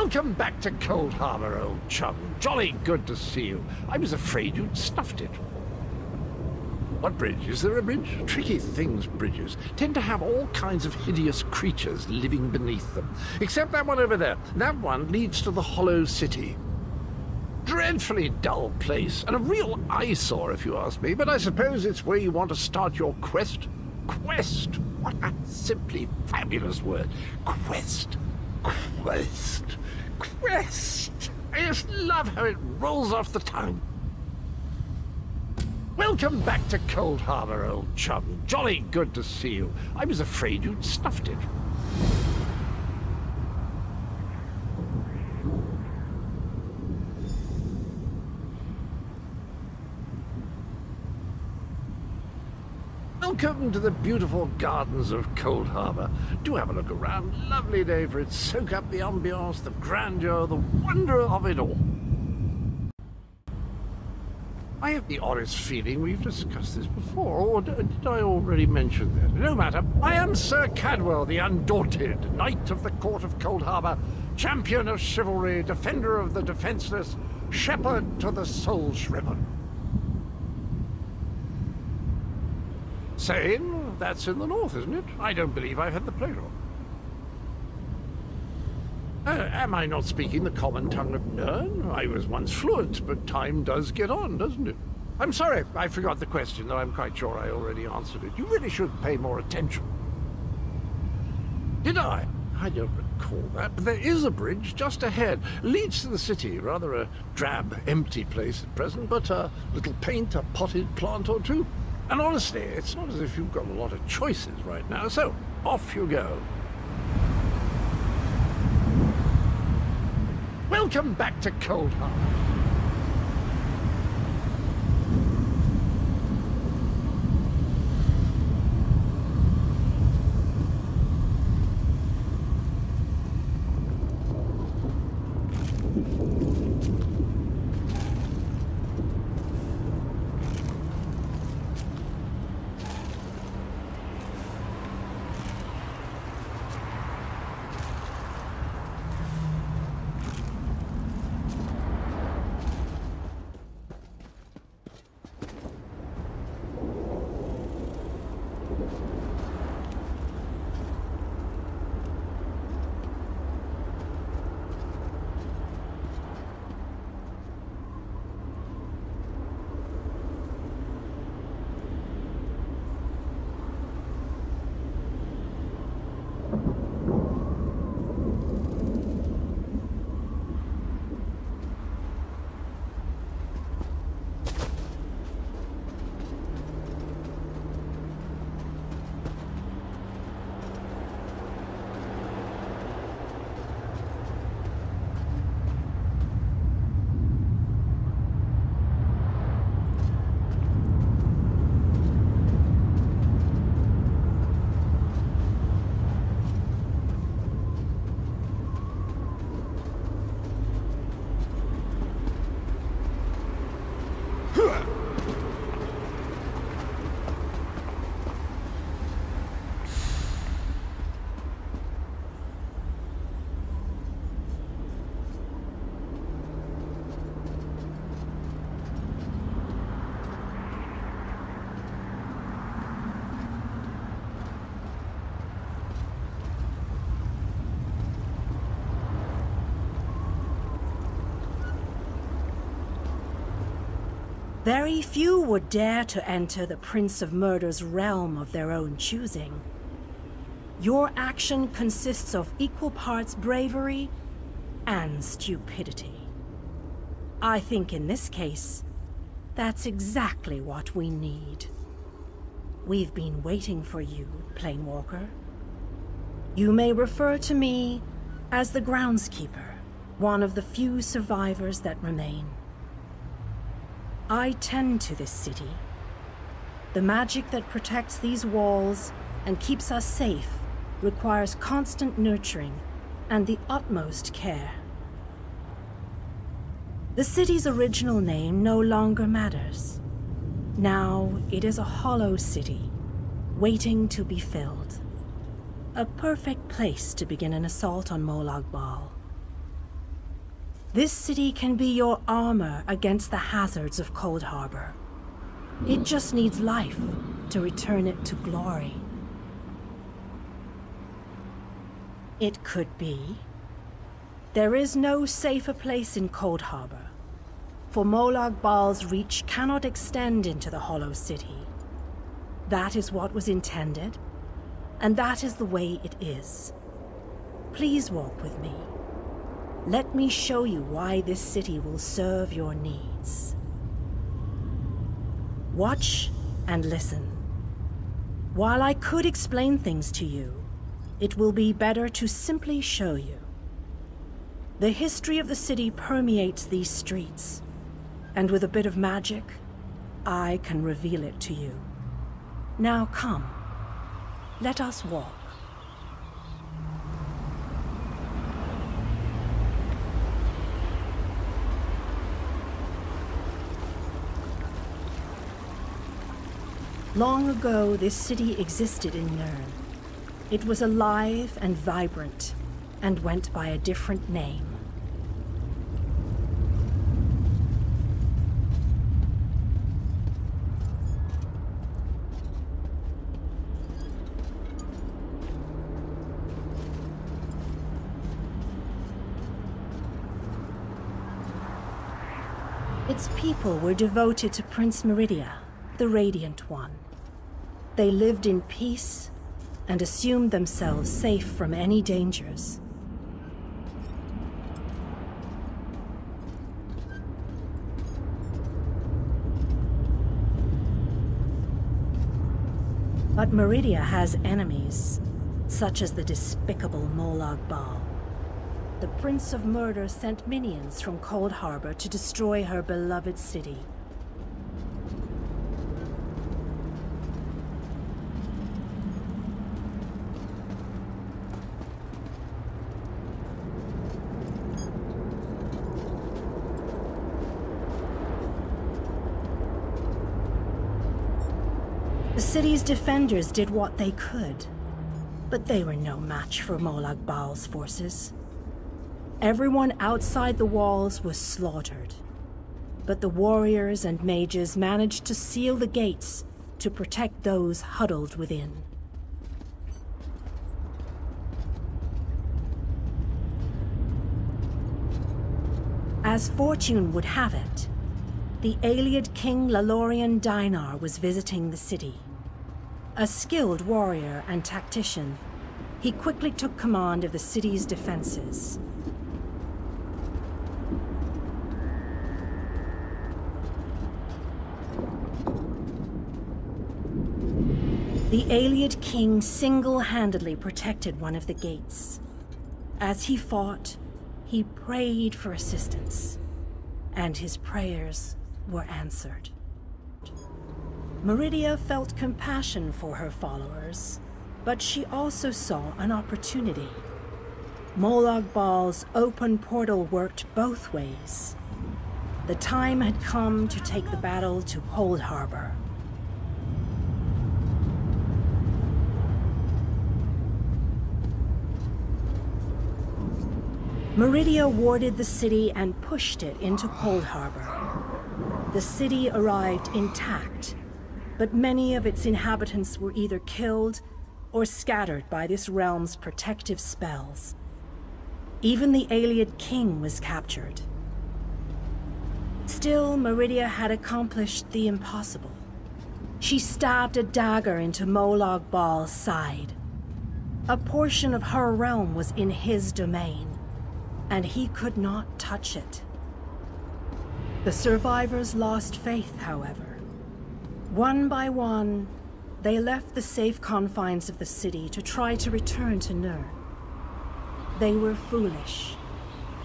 Welcome back to Cold Harbor, old chum. Jolly good to see you. I was afraid you'd stuffed it. What bridge? Is there a bridge? Tricky things, bridges. Tend to have all kinds of hideous creatures living beneath them. Except that one over there. That one leads to the Hollow City. Dreadfully dull place, and a real eyesore if you ask me, but I suppose it's where you want to start your quest. Quest! What a simply fabulous word. Quest. Quest. Quest. I just love how it rolls off the tongue. Welcome back to Cold Harbor, old chum. Jolly good to see you. I was afraid you'd stuffed it. Welcome to the beautiful gardens of Cold Harbor. Do have a look around. Lovely day for it. Soak up the ambiance, the grandeur, the wonder of it all. I have the oddest feeling we've discussed this before, or did I already mention that? No matter. I am Sir Cadwell, the Undaunted, Knight of the Court of Cold Harbor, champion of chivalry, defender of the defenseless, shepherd to the soul-shriven. Sane? That's in the north, isn't it? I don't believe I've had the pleasure. Am I not speaking the common tongue of Nirn? I was once fluent, but time does get on, doesn't it? I'm sorry, I forgot the question, though I'm quite sure I already answered it. You really should pay more attention. Did I? I don't recall that, but there is a bridge just ahead. Leads to the city, rather a drab, empty place at present, but a little paint, a potted plant or two. And honestly, it's not as if you've got a lot of choices right now, so off you go. Welcome back to Cold Harbor. Very few would dare to enter the Prince of Murder's realm of their own choosing. Your action consists of equal parts bravery and stupidity. I think in this case, that's exactly what we need. We've been waiting for you, Planewalker. You may refer to me as the Groundskeeper, one of the few survivors that remain. I tend to this city. The magic that protects these walls and keeps us safe requires constant nurturing and the utmost care. The city's original name no longer matters. Now it is a hollow city, waiting to be filled. A perfect place to begin an assault on Molag Bal. This city can be your armor against the hazards of Cold Harbor. It just needs life to return it to glory. It could be. There is no safer place in Cold Harbor, for Molag Bal's reach cannot extend into the Hollow City. That is what was intended, and that is the way it is. Please walk with me. Let me show you why this city will serve your needs. Watch and listen. While I could explain things to you, it will be better to simply show you. The history of the city permeates these streets, and with a bit of magic, I can reveal it to you. Now come, let us walk. Long ago, this city existed in Nirn. It was alive and vibrant, and went by a different name. Its people were devoted to Prince Meridia, the Radiant One. They lived in peace and assumed themselves safe from any dangers. But Meridia has enemies, such as the despicable Molag Bal. The Prince of Murder sent minions from Cold Harbor to destroy her beloved city. The city's defenders did what they could, but they were no match for Molag Bal's forces. Everyone outside the walls was slaughtered, but the warriors and mages managed to seal the gates to protect those huddled within. As fortune would have it, the Ayleid King Lalorian Dainar was visiting the city. A skilled warrior and tactician, he quickly took command of the city's defenses. The Ayleid King single-handedly protected one of the gates. As he fought, he prayed for assistance, and his prayers were answered. Meridia felt compassion for her followers, but she also saw an opportunity. Molag Bal's open portal worked both ways. The time had come to take the battle to Cold Harbor. Meridia warded the city and pushed it into Cold Harbor. The city arrived intact, but many of its inhabitants were either killed or scattered by this realm's protective spells. Even the Ayleid King was captured. Still, Meridia had accomplished the impossible. She stabbed a dagger into Molag Bal's side. A portion of her realm was in his domain, and he could not touch it. The survivors lost faith, however. One by one, they left the safe confines of the city to try to return to Nirn. They were foolish,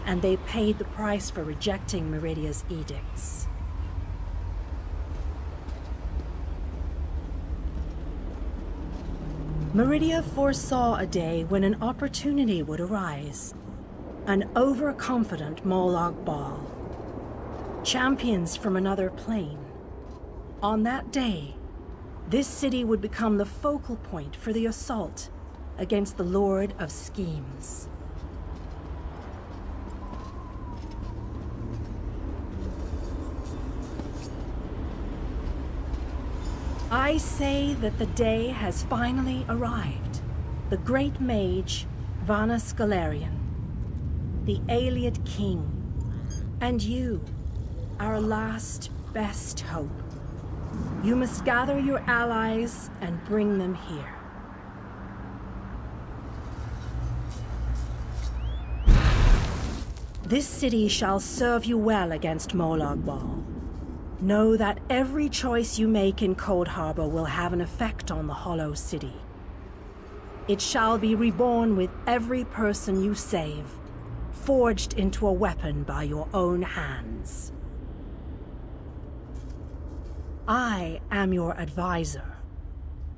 and they paid the price for rejecting Meridia's edicts. Meridia foresaw a day when an opportunity would arise. An overconfident Molag Bal. Champions from another plane. On that day, this city would become the focal point for the assault against the Lord of Schemes. I say that the day has finally arrived. The great mage, Vanus Galerian, the Ayleid king, and you, our last best hope. You must gather your allies and bring them here. This city shall serve you well against Molag Bal. Know that every choice you make in Coldharbour will have an effect on the Hollow City. It shall be reborn with every person you save, forged into a weapon by your own hands. I am your advisor.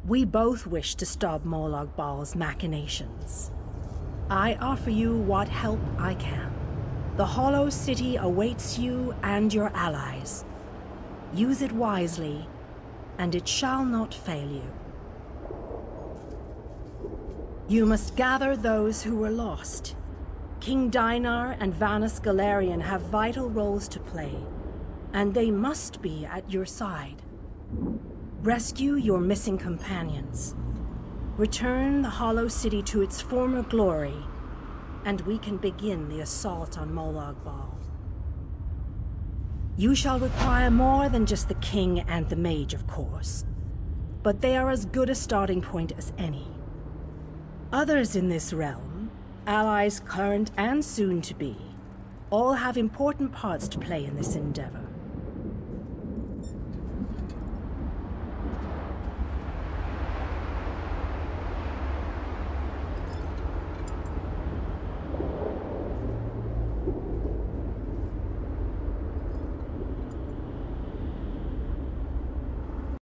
We both wish to stop Molag Bal's machinations. I offer you what help I can. The Hollow City awaits you and your allies. Use it wisely, and it shall not fail you. You must gather those who were lost. King Dainar and Vanus Galerian have vital roles to play, and they must be at your side. Rescue your missing companions. Return the Hollow City to its former glory, and we can begin the assault on Molag Bal. You shall require more than just the king and the mage, of course, but they are as good a starting point as any. Others in this realm, allies current and soon to be, all have important parts to play in this endeavor.